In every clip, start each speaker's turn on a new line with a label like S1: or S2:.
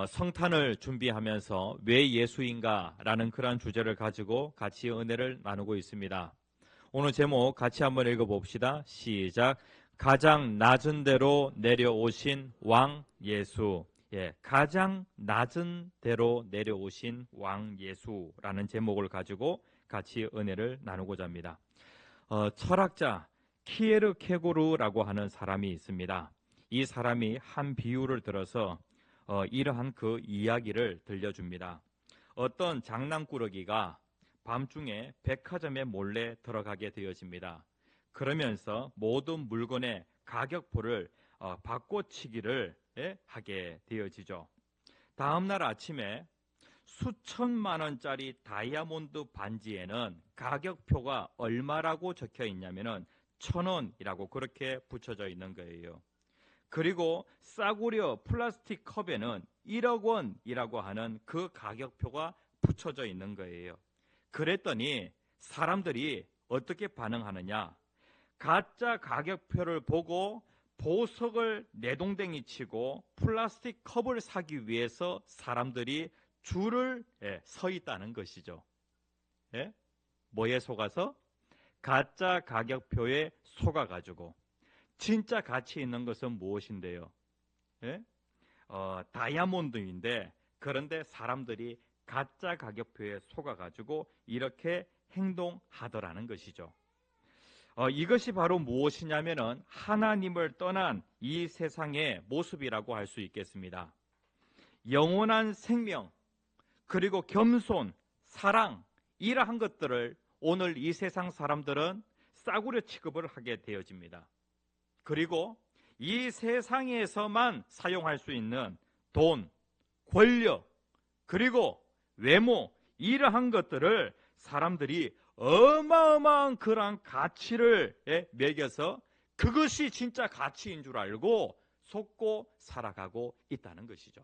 S1: 성탄을 준비하면서 왜 예수인가라는 그러한 주제를 가지고 같이 은혜를 나누고 있습니다. 오늘 제목 같이 한번 읽어봅시다. 시작. 가장 낮은 데로 내려오신 왕 예수. 가장 낮은 데로 내려오신 왕 예수라는 제목을 가지고 같이 은혜를 나누고자 합니다. 철학자 키에르케고르라고 하는 사람이 있습니다. 이 사람이 한 비유를 들어서 이러한 그 이야기를 들려줍니다. 어떤 장난꾸러기가 밤중에 백화점에 몰래 들어가게 되어집니다. 그러면서 모든 물건의 가격표를 바꿔치기를 하게 되어지죠. 다음날 아침에 수천만 원짜리 다이아몬드 반지에는 가격표가 얼마라고 적혀 있냐면은 1,000원이라고 그렇게 붙여져 있는 거예요. 그리고 싸구려 플라스틱 컵에는 1억 원이라고 하는 그 가격표가 붙여져 있는 거예요. 그랬더니 사람들이 어떻게 반응하느냐? 가짜 가격표를 보고 보석을 내동댕이 치고 플라스틱 컵을 사기 위해서 사람들이 줄을 서 있다는 것이죠. 뭐에 속아서? 가짜 가격표에 속아가지고. 진짜 가치 있는 것은 무엇인데요? 다이아몬드인데, 그런데 사람들이 가짜 가격표에 속아가지고 이렇게 행동하더라는 것이죠. 이것이 바로 무엇이냐면은 하나님을 떠난 이 세상의 모습이라고 할 수 있겠습니다. 영원한 생명, 그리고 겸손, 사랑, 이러한 것들을 오늘 이 세상 사람들은 싸구려 취급을 하게 되어집니다. 그리고 이 세상에서만 사용할 수 있는 돈, 권력, 그리고 외모, 이러한 것들을 사람들이 어마어마한 그러한 가치를 매겨서 그것이 진짜 가치인 줄 알고 속고 살아가고 있다는 것이죠.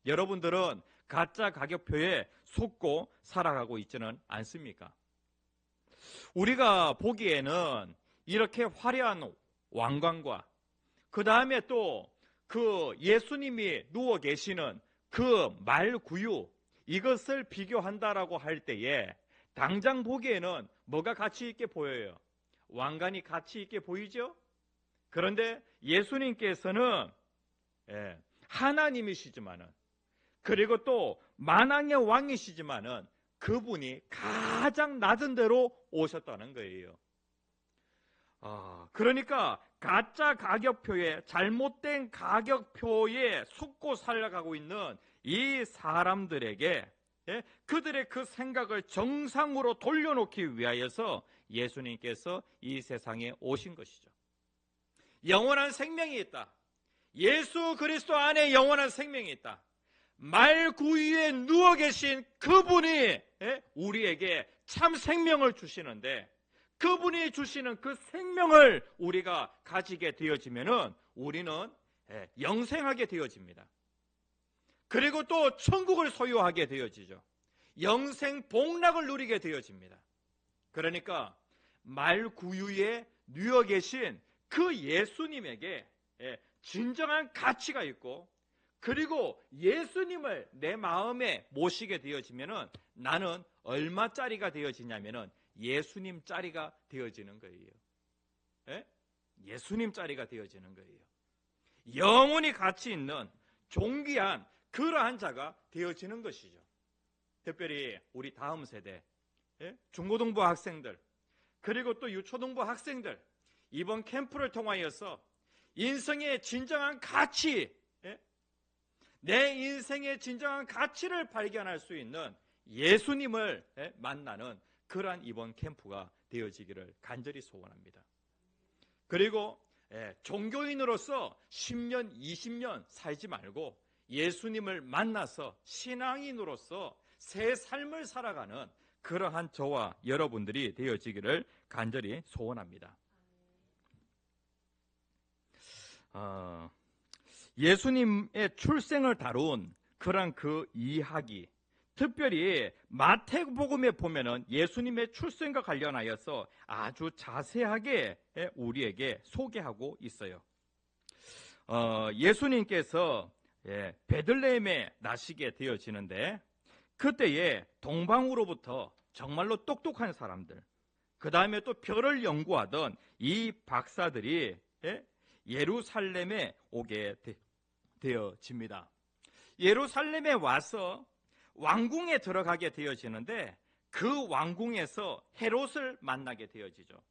S1: 여러분들은 가짜 가격표에 속고 살아가고 있지는 않습니까? 우리가 보기에는 이렇게 화려한 왕관과 그 다음에 또 그 예수님이 누워 계시는 그 말구유, 이것을 비교한다라고 할 때에 당장 보기에는 뭐가 가치 있게 보여요? 왕관이 가치 있게 보이죠? 그런데 예수님께서는 하나님이시지만은, 그리고 또 만왕의 왕이시지만은 그분이 가장 낮은 데로 오셨다는 거예요. 그러니까 가짜 가격표에, 잘못된 가격표에 속고 살아가고 있는 이 사람들에게 그들의 그 생각을 정상으로 돌려놓기 위하여서 예수님께서 이 세상에 오신 것이죠. 영원한 생명이 있다. 예수 그리스도 안에 영원한 생명이 있다. 말구유에 누워 계신 그분이 우리에게 참 생명을 주시는데, 그분이 주시는 그 생명을 우리가 가지게 되어지면은 우리는 영생하게 되어집니다. 그리고 또 천국을 소유하게 되어지죠. 영생 복락을 누리게 되어집니다. 그러니까 말구유에 누워 계신 그 예수님에게 진정한 가치가 있고, 그리고 예수님을 내 마음에 모시게 되어지면은 나는 얼마짜리가 되어지냐면은 예수님짜리가 되어지는 거예요. 예수님짜리가 되어지는 거예요. 영원히 가치 있는 존귀한 그러한 자가 되어지는 것이죠. 특별히 우리 다음 세대, 중고등부 학생들, 그리고 또 유초등부 학생들, 이번 캠프를 통하여서 인생의 진정한 가치, 내 인생의 진정한 가치를 발견할 수 있는 예수님을 만나는 그러한 이번 캠프가 되어지기를 간절히 소원합니다. 그리고 종교인으로서 10년, 20년 살지 말고 예수님을 만나서 신앙인으로서 새 삶을 살아가는 그러한 저와 여러분들이 되어지기를 간절히 소원합니다. 예수님의 출생을 다룬 그런 그 이야기, 특별히 마태복음에 보면은 예수님의 출생과 관련하여서 아주 자세하게 우리에게 소개하고 있어요. 예수님께서 베들레헴에 나시게 되어지는데, 그때에 동방으로부터 정말로 똑똑한 사람들, 그 다음에 또 별을 연구하던 이 박사들이 예루살렘에 오게 되어집니다. 예루살렘에 와서 왕궁에 들어가게 되어지는데, 그 왕궁에서 헤롯을 만나게 되어지죠.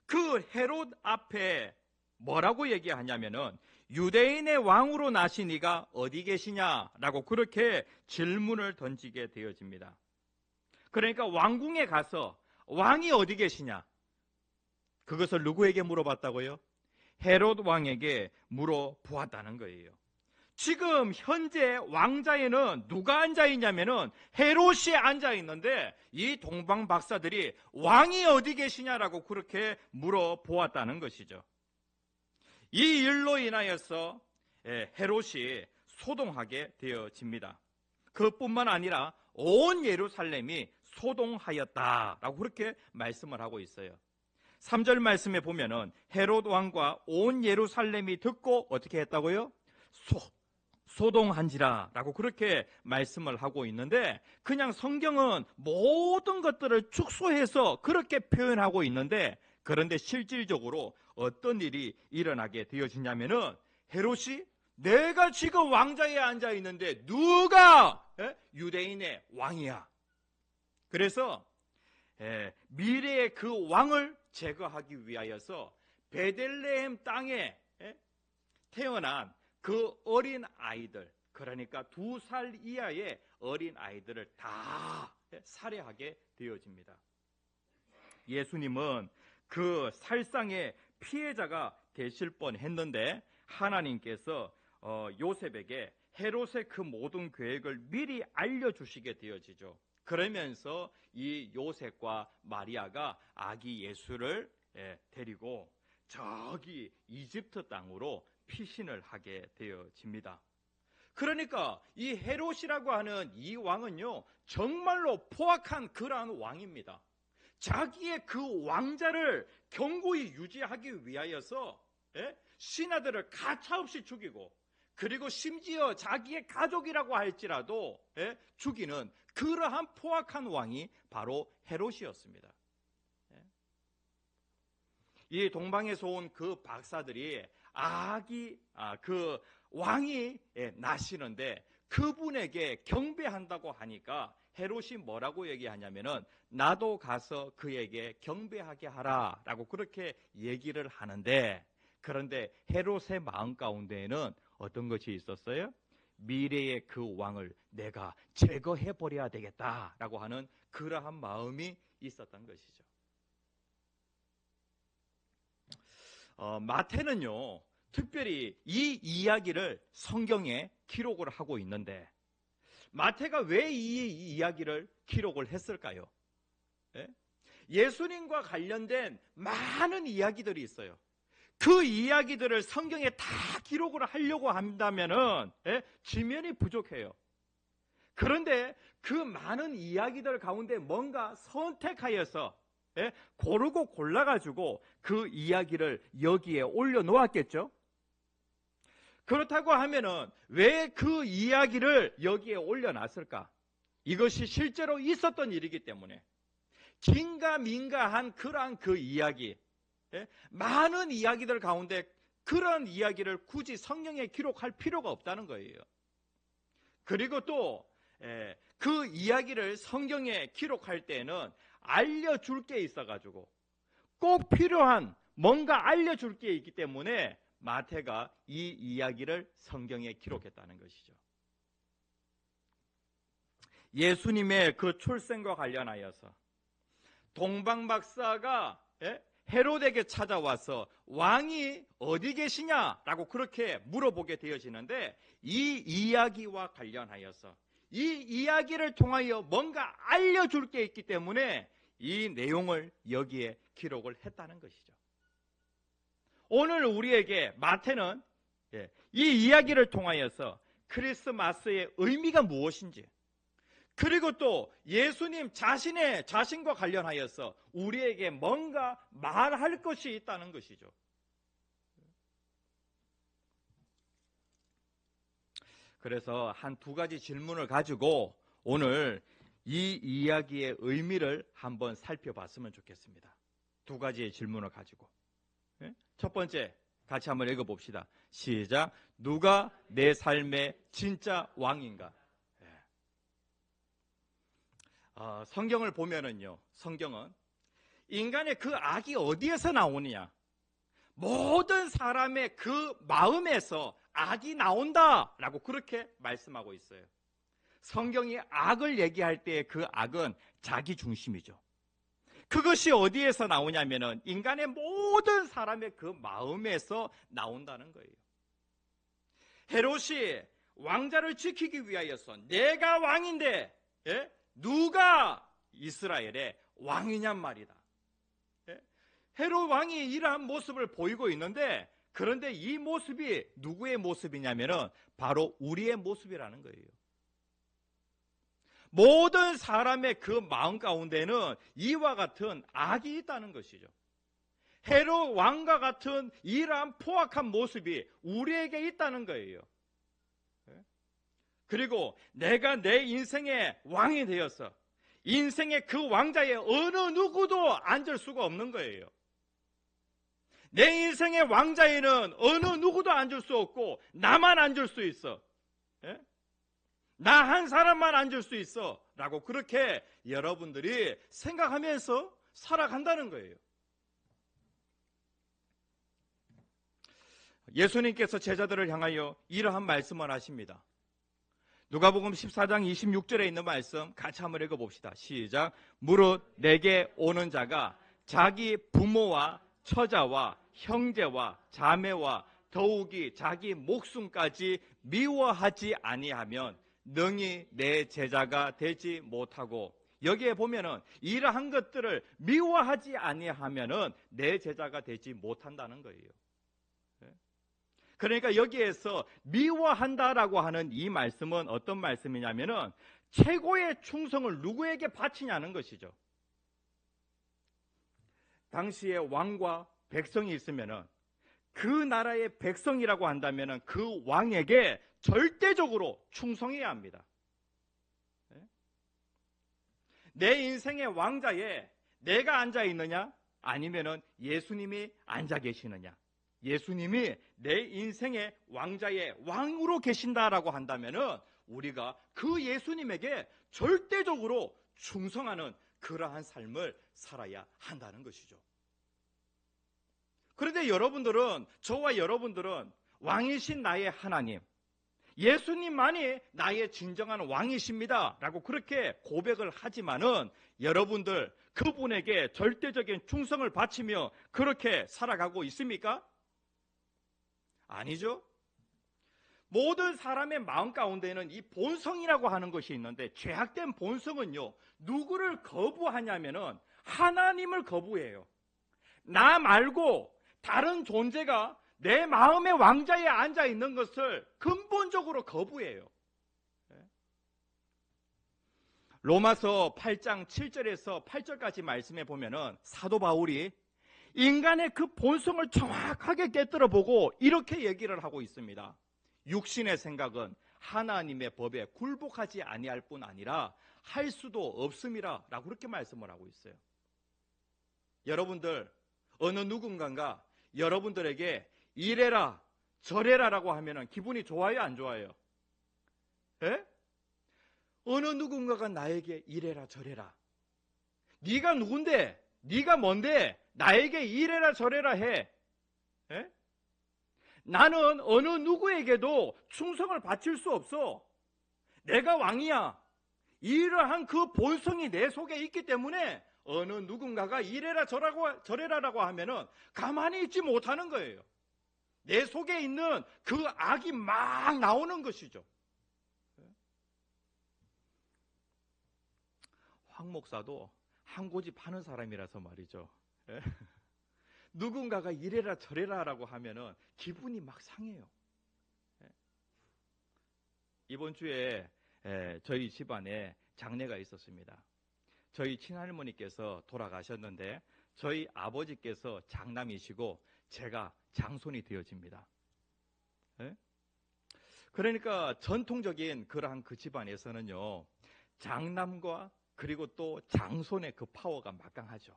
S1: 그 헤롯 앞에 뭐라고 얘기하냐면은, 유대인의 왕으로 나신 이가 어디 계시냐라고 그렇게 질문을 던지게 되어집니다. 그러니까 왕궁에 가서 왕이 어디 계시냐, 그것을 누구에게 물어봤다고요? 헤롯 왕에게 물어보았다는 거예요. 지금 현재 왕자에는 누가 앉아 있냐면은 헤롯이 앉아 있는데, 이 동방 박사들이 왕이 어디 계시냐라고 그렇게 물어보았다는 것이죠. 이 일로 인하여서 헤롯이 소동하게 되어집니다. 그뿐만 아니라 온 예루살렘이 소동하였다라고 그렇게 말씀을 하고 있어요. 3절 말씀에 보면은 헤롯 왕과 온 예루살렘이 듣고 어떻게 했다고요? 소동한지라 라고 그렇게 말씀을 하고 있는데, 그냥 성경은 모든 것들을 축소해서 그렇게 표현하고 있는데, 그런데 실질적으로 어떤 일이 일어나게 되어지냐면은, 헤롯이 내가 지금 왕자에 앉아 있는데 누가 유대인의 왕이야. 그래서 미래의 그 왕을 제거하기 위하여서 베들레헴 땅에 태어난 그 어린 아이들, 그러니까 2살 이하의 어린 아이들을 다 살해하게 되어집니다. 예수님은 그 살상의 피해자가 되실 뻔했는데, 하나님께서 요셉에게 헤롯의 그 모든 계획을 미리 알려주시게 되어지죠. 그러면서 이 요셉과 마리아가 아기 예수를 데리고 저기 이집트 땅으로 피신을 하게 되어집니다. 그러니까 이 헤롯이라고 하는 이 왕은요, 정말로 포악한 그러한 왕입니다. 자기의 그 왕자를 견고히 유지하기 위하여서 신하들을 가차없이 죽이고, 그리고 심지어 자기의 가족이라고 할지라도 죽이는 그러한 포악한 왕이 바로 헤롯이었습니다. 이 동방에서 온 그 박사들이 그 왕이 나시는데 그분에게 경배한다고 하니까 헤롯이 뭐라고 얘기하냐면은, 나도 가서 그에게 경배하게 하라라고 그렇게 얘기를 하는데, 그런데 헤롯의 마음 가운데에는 어떤 것이 있었어요? 미래의 그 왕을 내가 제거해 버려야 되겠다라고 하는 그러한 마음이 있었던 것이죠. 마태는요, 특별히 이 이야기를 성경에 기록을 하고 있는데, 마태가 왜 이 이야기를 기록을 했을까요? 예수님과 관련된 많은 이야기들이 있어요. 그 이야기들을 성경에 다 기록을 하려고 한다면은 지면이 부족해요. 그런데 그 많은 이야기들 가운데 뭔가 선택하여서 고르고 골라가지고 그 이야기를 여기에 올려놓았겠죠? 그렇다고 하면은 왜 그 이야기를 여기에 올려놨을까? 이것이 실제로 있었던 일이기 때문에, 긴가민가한 그러한 그 이야기, 많은 이야기들 가운데 그런 이야기를 굳이 성경에 기록할 필요가 없다는 거예요. 그리고 또 그 이야기를 성경에 기록할 때는 알려줄 게 있어가지고, 꼭 필요한 뭔가 알려줄 게 있기 때문에 마태가 이 이야기를 성경에 기록했다는 것이죠. 예수님의 그 출생과 관련하여서 동방 박사가 헤롯에게 찾아와서 왕이 어디 계시냐라고 그렇게 물어보게 되어지는데, 이 이야기와 관련하여서 이 이야기를 통하여 뭔가 알려줄 게 있기 때문에 이 내용을 여기에 기록을 했다는 것이죠. 오늘 우리에게 마태는 이 이야기를 통하여서 크리스마스의 의미가 무엇인지, 그리고 또 예수님 자신과 관련하여서 우리에게 뭔가 말할 것이 있다는 것이죠. 그래서 한 두 가지 질문을 가지고 오늘 이 이야기의 의미를 한번 살펴봤으면 좋겠습니다. 두 가지의 질문을 가지고. 첫 번째, 같이 한번 읽어봅시다. 시작. 누가 내 삶의 진짜 왕인가? 성경을 보면은요, 성경은 인간의 그 악이 어디에서 나오느냐? 모든 사람의 그 마음에서 악이 나온다라고 그렇게 말씀하고 있어요. 성경이 악을 얘기할 때 그 악은 자기 중심이죠. 그것이 어디에서 나오냐면은 인간의 모든 사람의 그 마음에서 나온다는 거예요. 헤롯이 왕자를 지키기 위하여서 내가 왕인데 누가 이스라엘의 왕이냔 말이다. 헤롯 왕이 이러한 모습을 보이고 있는데, 그런데 이 모습이 누구의 모습이냐면은 바로 우리의 모습이라는 거예요. 모든 사람의 그 마음 가운데는 이와 같은 악이 있다는 것이죠. 헤롯 왕과 같은 이러한 포악한 모습이 우리에게 있다는 거예요. 그리고 내가 내 인생의 왕이 되어서 인생의 그 왕자에 어느 누구도 앉을 수가 없는 거예요. 내 인생의 왕자에는 어느 누구도 앉을 수 없고 나만 앉을 수 있어. 나 한 사람만 앉을 수 있어 라고 그렇게 여러분들이 생각하면서 살아간다는 거예요. 예수님께서 제자들을 향하여 이러한 말씀을 하십니다. 누가복음 14장 26절에 있는 말씀 같이 한번 읽어봅시다. 시작. 무릇 내게 오는 자가 자기 부모와 처자와 형제와 자매와 더욱이 자기 목숨까지 미워하지 아니하면 능히 내 제자가 되지 못하고, 여기에 보면은 이러한 것들을 미워하지 아니하면은 내 제자가 되지 못한다는 거예요. 그러니까 여기에서 미워한다라고 하는 이 말씀은 어떤 말씀이냐면은 최고의 충성을 누구에게 바치냐는 것이죠. 당시에 왕과 백성이 있으면은 그 나라의 백성이라고 한다면은 그 왕에게 절대적으로 충성해야 합니다. 내 인생의 왕자에 내가 앉아 있느냐? 아니면은 예수님이 앉아 계시느냐? 예수님이 내 인생의 왕자의 왕으로 계신다라고 한다면은 우리가 그 예수님에게 절대적으로 충성하는 그러한 삶을 살아야 한다는 것이죠. 그런데 여러분들은, 저와 여러분들은 왕이신 나의 하나님, 예수님만이 나의 진정한 왕이십니다 라고 그렇게 고백을 하지만은 여러분들 그분에게 절대적인 충성을 바치며 그렇게 살아가고 있습니까? 아니죠. 모든 사람의 마음 가운데는 이 본성이라고 하는 것이 있는데, 죄악된 본성은요, 누구를 거부하냐면은 하나님을 거부해요. 나 말고 다른 존재가 내 마음의 왕자에 앉아 있는 것을 근본적으로 거부해요. 로마서 8장 7절에서 8절까지 말씀해 보면은 사도 바울이 인간의 그 본성을 정확하게 깨뜨려 보고 이렇게 얘기를 하고 있습니다. 육신의 생각은 하나님의 법에 굴복하지 아니할 뿐 아니라 할 수도 없음이라 라고 그렇게 말씀을 하고 있어요. 여러분들, 어느 누군가가 여러분들에게 이래라 저래라라고 하면은 기분이 좋아요, 안 좋아요? 예? 어느 누군가가 나에게 이래라 저래라, 네가 누군데, 네가 뭔데 나에게 이래라 저래라 해? 예? 나는 어느 누구에게도 충성을 바칠 수 없어. 내가 왕이야. 이러한 그 본성이 내 속에 있기 때문에 어느 누군가가 이래라 저래라라고 하면은 가만히 있지 못하는 거예요. 내 속에 있는 그 악이 막 나오는 것이죠. 황 목사도 한 고집 하는 사람이라서 말이죠. 누군가가 이래라 저래라라고 하면은 기분이 막 상해요. 이번 주에 저희 집안에 장례가 있었습니다. 저희 친할머니께서 돌아가셨는데 저희 아버지께서 장남이시고 제가 장손이 되어집니다. 그러니까 전통적인 그러한 그 집안에서는요, 장남과 그리고 또 장손의 그 파워가 막강하죠.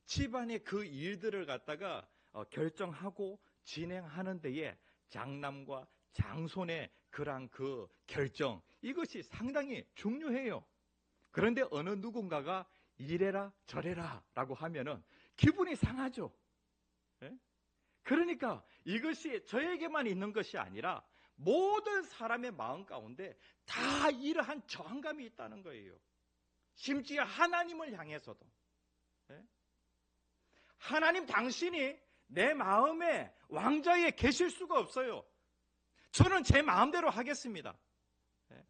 S1: 집안의 그 일들을 갖다가 결정하고 진행하는 데에 장남과 장손의 그러한 그 결정, 이것이 상당히 중요해요. 그런데 어느 누군가가 이래라 저래라 라고 하면은 기분이 상하죠. 예? 그러니까 이것이 저에게만 있는 것이 아니라 모든 사람의 마음 가운데 다 이러한 저항감이 있다는 거예요. 심지어 하나님을 향해서도. 예? 하나님 당신이 내 마음에 왕좌에 계실 수가 없어요. 저는 제 마음대로 하겠습니다. 예?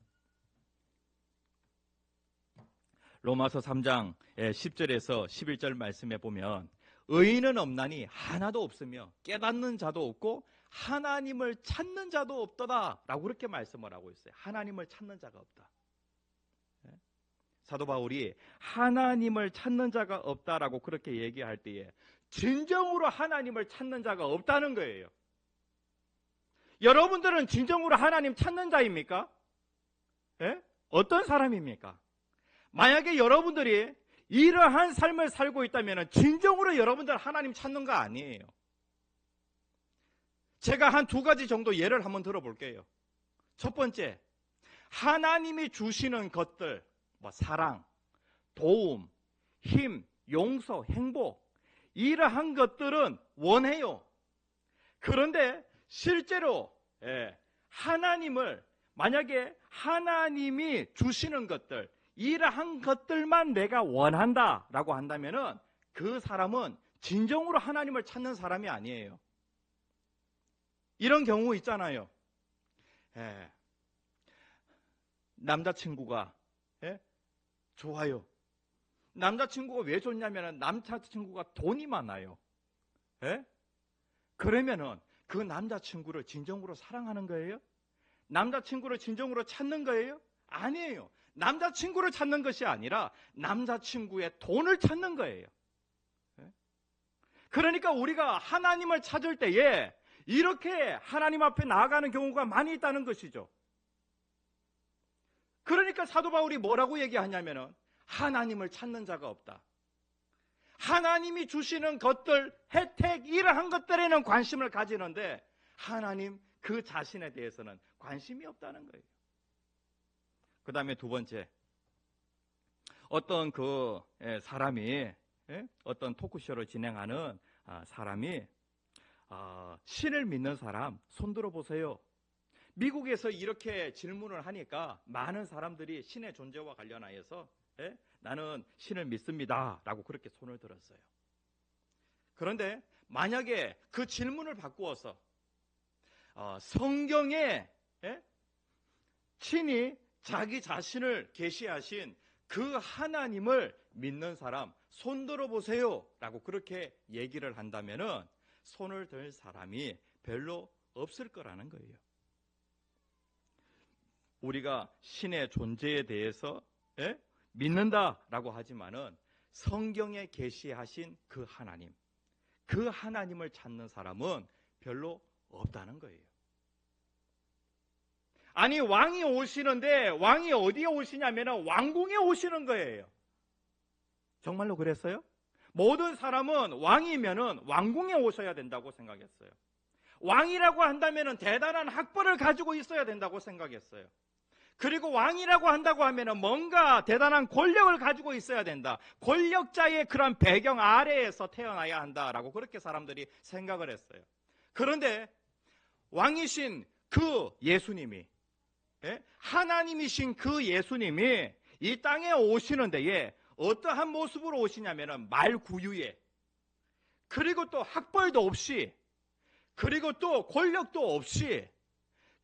S1: 로마서 3장 10절에서 11절 말씀에 보면 의인은 없나니 하나도 없으며 깨닫는 자도 없고 하나님을 찾는 자도 없도다 라고 그렇게 말씀을 하고 있어요. 하나님을 찾는 자가 없다. 사도 바울이 하나님을 찾는 자가 없다라고 그렇게 얘기할 때에 진정으로 하나님을 찾는 자가 없다는 거예요. 여러분들은 진정으로 하나님 찾는 자입니까? 예? 어떤 사람입니까? 만약에 여러분들이 이러한 삶을 살고 있다면 진정으로 여러분들 하나님 찾는 거 아니에요. 제가 한 두 가지 정도 예를 한번 들어볼게요. 첫 번째, 하나님이 주시는 것들, 사랑, 도움, 힘, 용서, 행복, 이러한 것들은 원해요. 그런데 실제로 하나님을, 만약에 하나님이 주시는 것들, 이러한 것들만 내가 원한다라고 한다면은 그 사람은 진정으로 하나님을 찾는 사람이 아니에요. 이런 경우 있잖아요. 남자친구가 좋아요. 남자친구가 왜 좋냐면 남자친구가 돈이 많아요. 그러면은 그 남자친구를 진정으로 사랑하는 거예요? 남자친구를 진정으로 찾는 거예요? 아니에요. 남자친구를 찾는 것이 아니라 남자친구의 돈을 찾는 거예요. 그러니까 우리가 하나님을 찾을 때에 이렇게 하나님 앞에 나아가는 경우가 많이 있다는 것이죠. 그러니까 사도 바울이 뭐라고 얘기하냐면은 하나님을 찾는 자가 없다. 하나님이 주시는 것들, 혜택, 이러한 것들에는 관심을 가지는데 하나님 그 자신에 대해서는 관심이 없다는 거예요. 그 다음에 두 번째, 어떤 그 사람이, 어떤 토크쇼를 진행하는 사람이 신을 믿는 사람 손 들어보세요. 미국에서 이렇게 질문을 하니까 많은 사람들이 신의 존재와 관련하여서 나는 신을 믿습니다 라고 그렇게 손을 들었어요. 그런데 만약에 그 질문을 바꾸어서 성경에 친히 자기 자신을 계시하신 그 하나님을 믿는 사람 손 들어보세요 라고 그렇게 얘기를 한다면은 손을 들 사람이 별로 없을 거라는 거예요. 우리가 신의 존재에 대해서 믿는다라고 하지만은 성경에 계시하신 그 하나님, 그 하나님을 찾는 사람은 별로 없다는 거예요. 아니, 왕이 오시는데 왕이 어디에 오시냐면 왕궁에 오시는 거예요. 정말로 그랬어요? 모든 사람은 왕이면은 왕궁에 오셔야 된다고 생각했어요. 왕이라고 한다면은 대단한 학벌을 가지고 있어야 된다고 생각했어요. 그리고 왕이라고 한다고 하면은 뭔가 대단한 권력을 가지고 있어야 된다. 권력자의 그런 배경 아래에서 태어나야 한다라고 그렇게 사람들이 생각을 했어요. 그런데 왕이신 그 예수님이, 하나님이신 그 예수님이 이 땅에 오시는 데에 어떠한 모습으로 오시냐면은 말구유에, 그리고 또 학벌도 없이, 그리고 또 권력도 없이,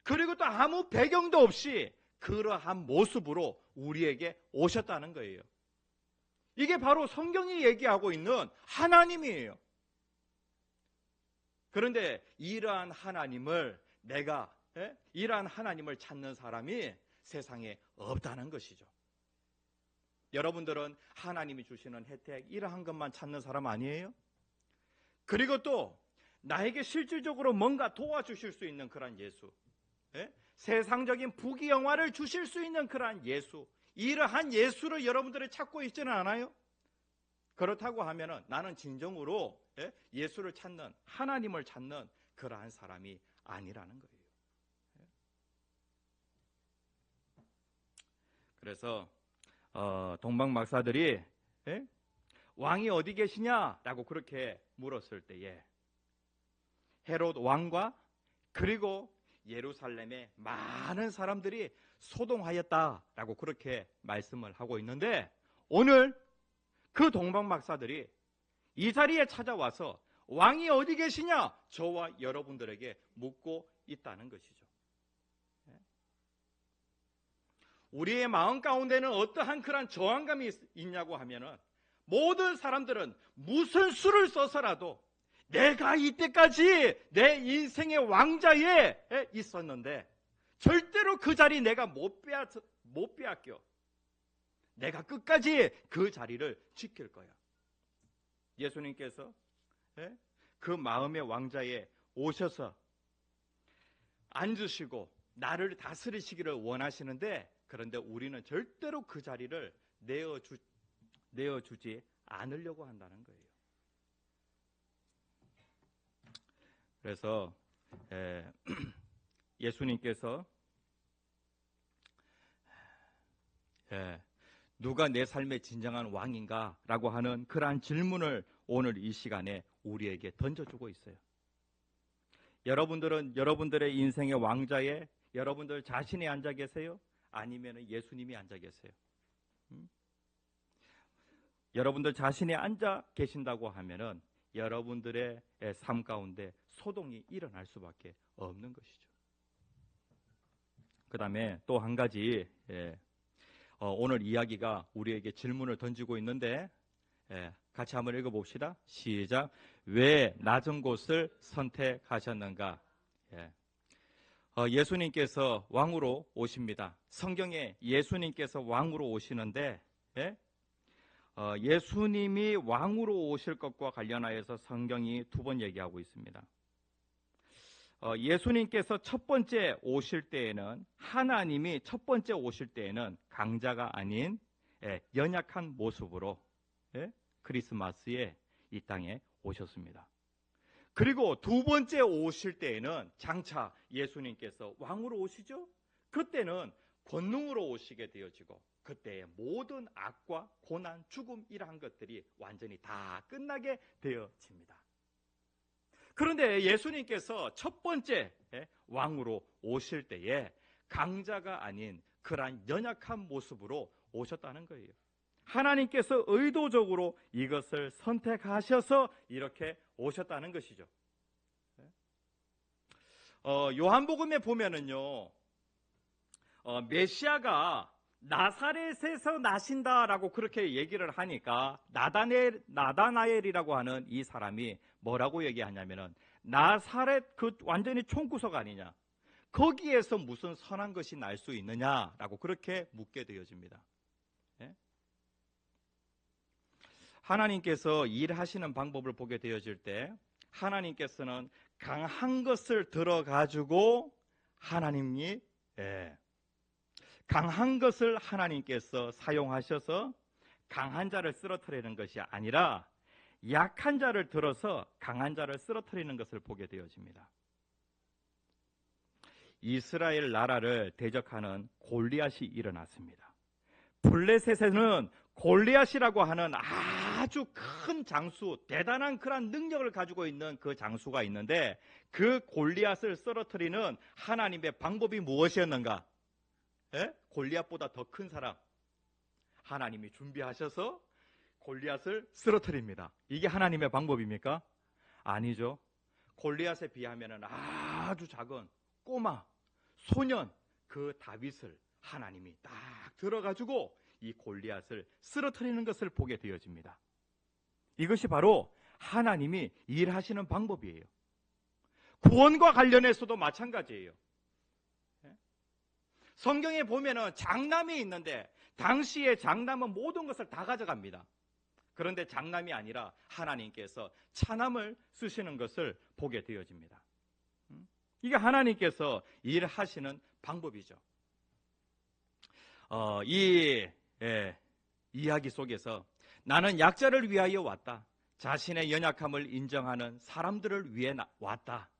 S1: 그리고 또 아무 배경도 없이 그러한 모습으로 우리에게 오셨다는 거예요. 이게 바로 성경이 얘기하고 있는 하나님이에요. 그런데 이러한 하나님을 이러한 하나님을 찾는 사람이 세상에 없다는 것이죠. 여러분들은 하나님이 주시는 혜택, 이러한 것만 찾는 사람 아니에요? 그리고 또 나에게 실질적으로 뭔가 도와주실 수 있는 그런 예수, 세상적인 부귀영화를 주실 수 있는 그러한 예수, 이러한 예수를 여러분들이 찾고 있지는 않아요? 그렇다고 하면은 나는 진정으로 예수를 찾는, 하나님을 찾는 그러한 사람이 아니라는 거예요. 그래서 동방 박사들이 왕이 어디 계시냐라고 그렇게 물었을 때에 헤롯 왕과 그리고 예루살렘의 많은 사람들이 소동하였다라고 그렇게 말씀을 하고 있는데, 오늘 그 동방 박사들이 이 자리에 찾아와서 왕이 어디 계시냐 저와 여러분들에게 묻고 있다는 것이죠. 우리의 마음 가운데는 어떠한 그런 저항감이 있냐고 하면은, 모든 사람들은 무슨 수를 써서라도 내가 이때까지 내 인생의 왕자에 있었는데 절대로 그 자리 내가 못 빼앗겨. 내가 끝까지 그 자리를 지킬 거야. 예수님께서 그 마음의 왕자에 오셔서 앉으시고 나를 다스리시기를 원하시는데, 그런데 우리는 절대로 그 자리를 내어주지 않으려고 한다는 거예요. 그래서 예수님께서 누가 내 삶의 진정한 왕인가? 라고 하는 그러한 질문을 오늘 이 시간에 우리에게 던져주고 있어요. 여러분들은 여러분들의 인생의 왕자에 여러분들 자신이 앉아 계세요? 아니면 예수님이 앉아 계세요? 여러분들 자신이 앉아 계신다고 하면은 여러분들의 삶 가운데 소동이 일어날 수밖에 없는 것이죠. 그 다음에 또 한 가지, 오늘 이야기가 우리에게 질문을 던지고 있는데, 같이 한번 읽어봅시다. 시작. 왜 낮은 곳을 선택하셨는가? 예수님께서 왕으로 오십니다. 성경에 예수님께서 왕으로 오시는데, 예수님이 왕으로 오실 것과 관련하여서 성경이 두 번 얘기하고 있습니다. 예수님께서 첫 번째 오실 때에는, 하나님이 첫 번째 오실 때에는 강자가 아닌 연약한 모습으로 크리스마스에 이 땅에 오셨습니다. 그리고 두 번째 오실 때에는 장차 예수님께서 왕으로 오시죠. 그때는 권능으로 오시게 되어지고, 그때의 모든 악과 고난, 죽음 이러한 것들이 완전히 다 끝나게 되어집니다. 그런데 예수님께서 첫 번째 왕으로 오실 때에 강자가 아닌 그러한 연약한 모습으로 오셨다는 거예요. 하나님께서 의도적으로 이것을 선택하셔서 이렇게 오셨다는 것이죠. 요한복음에 보면은요, 메시아가 나사렛에서 나신다라고 그렇게 얘기를 하니까 나다나엘이라고 하는 이 사람이 뭐라고 얘기하냐면은, 나사렛 그 완전히 총구석 아니냐, 거기에서 무슨 선한 것이 날 수 있느냐라고 그렇게 묻게 되어집니다. 하나님께서 일하시는 방법을 보게 되어질 때, 하나님께서는 강한 것을 들어가지고 하나님이 강한 것을 하나님께서 사용하셔서 강한 자를 쓰러뜨리는 것이 아니라 약한 자를 들어서 강한 자를 쓰러뜨리는 것을 보게 되어집니다. 이스라엘 나라를 대적하는 골리앗이 일어났습니다. 블레셋에는 골리앗이라고 하는 아주 큰 장수, 대단한 그런 능력을 가지고 있는 그 장수가 있는데, 그 골리앗을 쓰러뜨리는 하나님의 방법이 무엇이었는가? 골리앗보다 더 큰 사람 하나님이 준비하셔서 골리앗을 쓰러뜨립니다. 이게 하나님의 방법입니까? 아니죠. 골리앗에 비하면 아주 작은 꼬마 소년 그 다윗을 하나님이 딱 들어가지고 이 골리앗을 쓰러뜨리는 것을 보게 되어집니다. 이것이 바로 하나님이 일하시는 방법이에요. 구원과 관련해서도 마찬가지예요. 성경에 보면은 장남이 있는데, 당시에 장남은 모든 것을 다 가져갑니다. 그런데 장남이 아니라 하나님께서 차남을 쓰시는 것을 보게 되어집니다. 이게 하나님께서 일하시는 방법이죠. 이 이야기 속에서 나는 약자를 위하여 왔다. 자신의 연약함을 인정하는 사람들을 위해 왔다.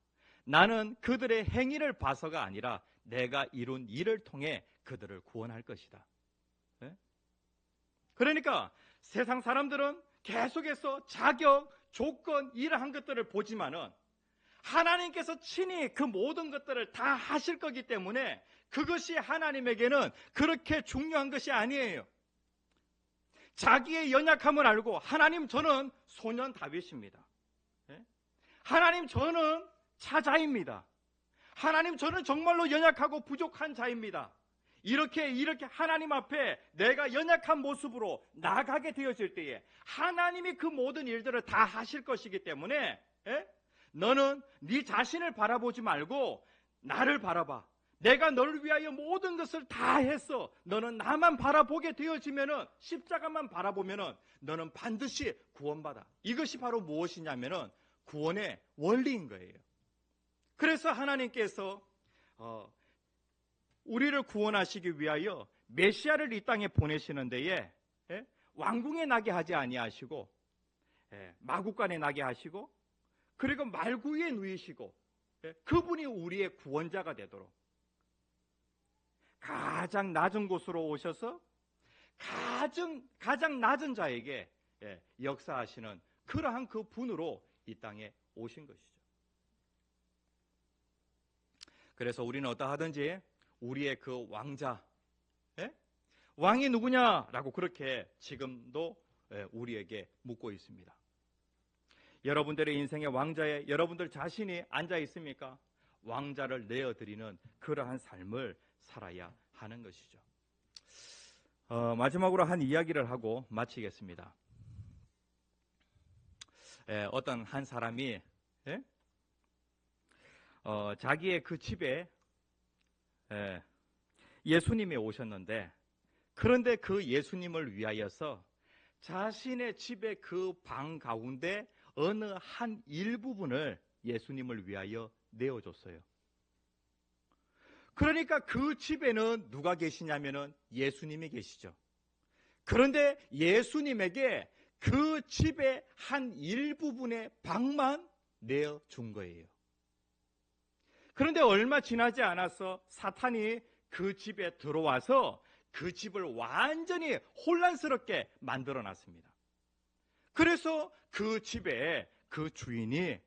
S1: 나는 그들의 행위를 봐서가 아니라 내가 이룬 일을 통해 그들을 구원할 것이다. 그러니까 세상 사람들은 계속해서 자격, 조건, 이러한 것들을 보지만은 하나님께서 친히 그 모든 것들을 다 하실 거기 때문에 그것이 하나님에게는 그렇게 중요한 것이 아니에요. 자기의 연약함을 알고 하나님 저는 소년 다윗입니다. 하나님 저는 차자입니다. 하나님 저는 정말로 연약하고 부족한 자입니다. 이렇게 하나님 앞에 내가 연약한 모습으로 나가게 되어질 때에 하나님이 그 모든 일들을 다 하실 것이기 때문에 너는 네 자신을 바라보지 말고 나를 바라봐. 내가 너를 위하여 모든 것을 다 했어. 너는 나만 바라보게 되어지면은, 십자가만 바라보면은 너는 반드시 구원받아. 이것이 바로 무엇이냐면은 구원의 원리인 거예요. 그래서 하나님께서 우리를 구원하시기 위하여 메시아를 이 땅에 보내시는 데에 왕궁에 나게 하지 아니하시고 마구간에 나게 하시고 그리고 말구에 누이시고 그분이 우리의 구원자가 되도록 가장 낮은 곳으로 오셔서 가장 낮은 자에게 역사하시는 그러한 그 분으로 이 땅에 오신 것이죠. 그래서 우리는 어떠하든지 우리의 그 왕자, 왕이 누구냐라고 그렇게 지금도 우리에게 묻고 있습니다. 여러분들의 인생의 왕자에 여러분들 자신이 앉아 있습니까? 왕자를 내어드리는 그러한 삶을 살아야 하는 것이죠. 마지막으로 한 이야기를 하고 마치겠습니다. 어떤 한 사람이 자기의 그 집에 예수님이 오셨는데, 그런데 그 예수님을 위하여서 자신의 집의 그 방 가운데 어느 한 일부분을 예수님을 위하여 내어줬어요. 그러니까 그 집에는 누가 계시냐면은 예수님이 계시죠. 그런데 예수님에게 그 집의 한 일부분의 방만 내어준 거예요. 그런데 얼마 지나지 않아서 사탄이 그 집에 들어와서 그 집을 완전히 혼란스럽게 만들어 놨습니다. 그래서 그 집에 그 주인이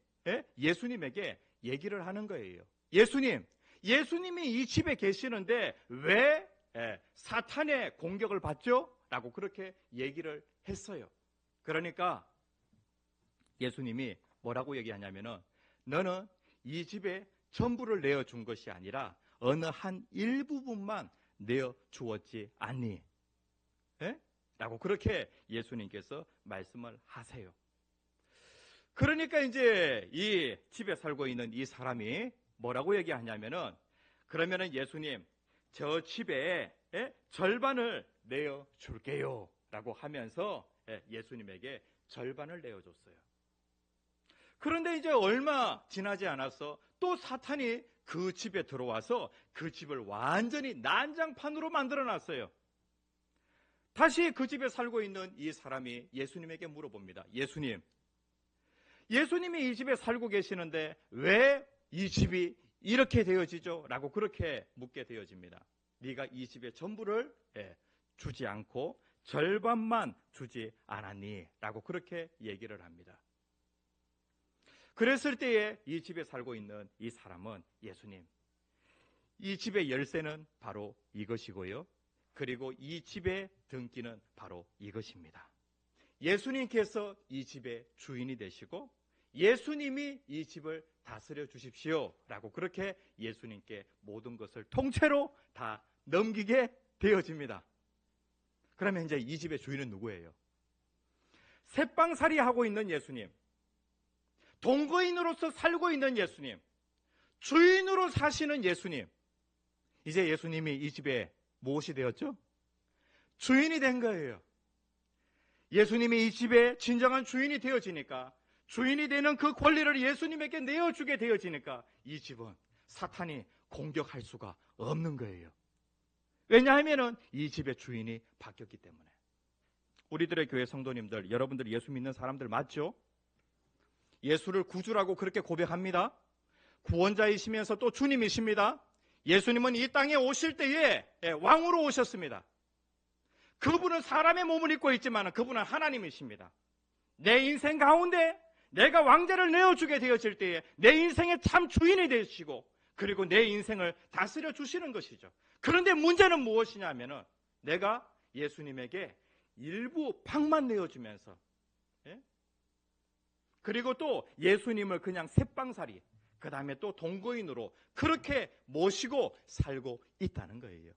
S1: 예수님에게 얘기를 하는 거예요. 예수님이 이 집에 계시는데 왜 사탄의 공격을 받죠? 라고 그렇게 얘기를 했어요. 그러니까 예수님이 뭐라고 얘기하냐면은 너는 이 집에 전부를 내어준 것이 아니라 어느 한 일부분만 내어주었지 않니? 라고 그렇게 예수님께서 말씀을 하세요. 그러니까 이제 이 집에 살고 있는 이 사람이 뭐라고 얘기하냐면은, 그러면은 예수님 저 집에 절반을 내어줄게요 라고 하면서 예수님에게 절반을 내어줬어요. 그런데 이제 얼마 지나지 않아서 또 사탄이 그 집에 들어와서 그 집을 완전히 난장판으로 만들어놨어요. 다시 그 집에 살고 있는 이 사람이 예수님에게 물어봅니다. 예수님이 이 집에 살고 계시는데 왜 이 집이 이렇게 되어지죠? 라고 그렇게 묻게 되어집니다. 네가 이 집의 전부를 주지 않고 절반만 주지 않았니? 라고 그렇게 얘기를 합니다. 그랬을 때에 이 집에 살고 있는 이 사람은 예수님, 이 집의 열쇠는 바로 이것이고요. 그리고 이 집의 등기는 바로 이것입니다. 예수님께서 이 집의 주인이 되시고 예수님이 이 집을 다스려 주십시오 라고 그렇게 예수님께 모든 것을 통째로 다 넘기게 되어집니다. 그러면 이제 이 집의 주인은 누구예요? 새빵살이 하고 있는 예수님, 동거인으로서 살고 있는 예수님, 주인으로 사시는 예수님. 이제 예수님이 이 집에 무엇이 되었죠? 주인이 된 거예요. 예수님이 이 집의 진정한 주인이 되어지니까, 주인이 되는 그 권리를 예수님에게 내어주게 되어지니까 이 집은 사탄이 공격할 수가 없는 거예요. 왜냐하면 이 집의 주인이 바뀌었기 때문에. 우리들의 교회 성도님들, 여러분들 예수 믿는 사람들 맞죠? 예수를 구주라고 그렇게 고백합니다. 구원자이시면서 또 주님이십니다. 예수님은 이 땅에 오실 때에 왕으로 오셨습니다. 그분은 사람의 몸을 입고 있지만 그분은 하나님이십니다. 내 인생 가운데 내가 왕자를 내어주게 되어질 때에 내 인생의 참 주인이 되시고 그리고 내 인생을 다스려 주시는 것이죠. 그런데 문제는 무엇이냐면은 내가 예수님에게 일부 팍만 내어주면서 그리고 또 예수님을 그냥 새빵살이 그 다음에 또 동거인으로 그렇게 모시고 살고 있다는 거예요.